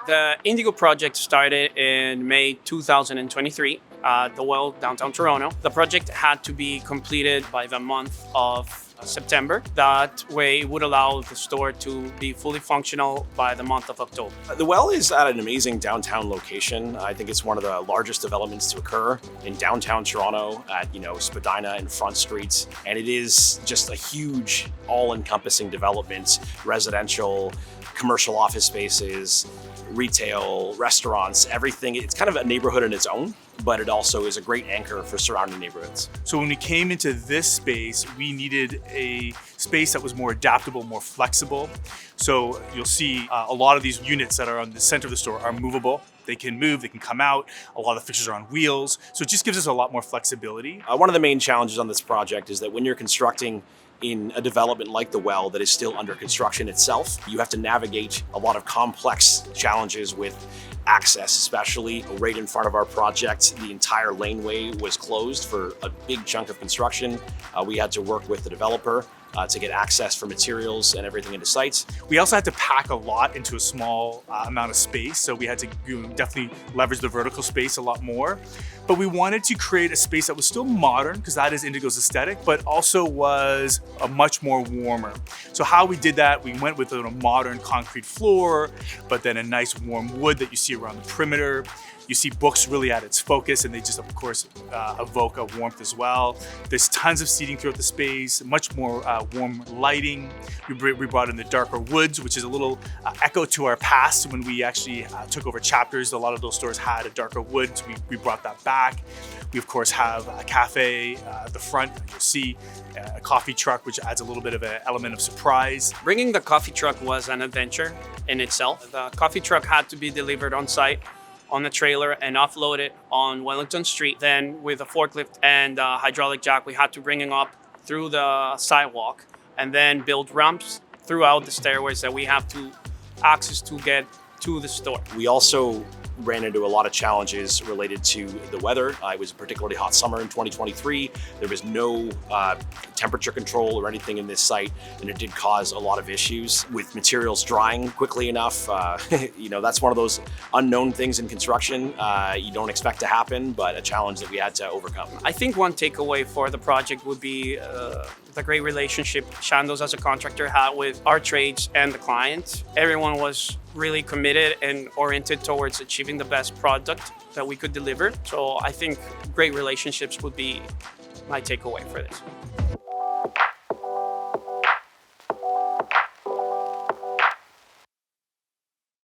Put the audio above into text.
The Indigo project started in May 2023 at the Well, downtown Toronto. The project had to be completed by the month of September. That way it would allow the store to be fully functional by the month of October. The Well is at an amazing downtown location. I think it's one of the largest developments to occur in downtown Toronto at, Spadina and Front Streets. And it is just a huge, all-encompassing development, residential, commercial office spaces, retail, restaurants, everything. It's kind of a neighborhood in its own, but it also is a great anchor for surrounding neighborhoods. So when we came into this space, we needed a space that was more adaptable, more flexible. So you'll see a lot of these units that are on the center of the store are movable. They can move, they can come out. A lot of the fixtures are on wheels. So it just gives us a lot more flexibility. One of the main challenges on this project is that when you're constructing in a development like the Well that is still under construction itself, you have to navigate a lot of complex challenges with access, especially right in front of our project. The entire laneway was closed for a big chunk of construction. We had to work with the developer to get access for materials and everything into sites. We also had to pack a lot into a small amount of space, so we had to definitely leverage the vertical space a lot more. But we wanted to create a space that was still modern, because that is Indigo's aesthetic, but also was a much more warmer. So how we did that, we went with a modern concrete floor, but then a nice warm wood that you see around the perimeter. You see books really at its focus, and they just, of course, evoke a warmth as well. There's tons of seating throughout the space, much more warm lighting. We brought in the darker woods, which is a little echo to our past when we actually took over Chapters. A lot of those stores had a darker wood, so we brought that back. We, of course, have a cafe at the front. You'll see a coffee truck, which adds a little bit of an element of surprise. Bringing the coffee truck was an adventure in itself. The coffee truck had to be delivered on site, on the trailer, and offloaded on Wellington Street. Then with a forklift and a hydraulic jack, we had to bring it up through the sidewalk and then build ramps throughout the stairways that we have to access to get to the store. We also ran into a lot of challenges related to the weather. It was a particularly hot summer in 2023. There was no temperature control or anything in this site, and it did cause a lot of issues with materials drying quickly enough. That's one of those unknown things in construction. You don't expect to happen, but a challenge that we had to overcome. I think one takeaway for the project would be the great relationship Chandos as a contractor had with our trades and the client. Everyone was really committed and oriented towards achieving the best product that we could deliver. So I think great relationships would be my takeaway for this.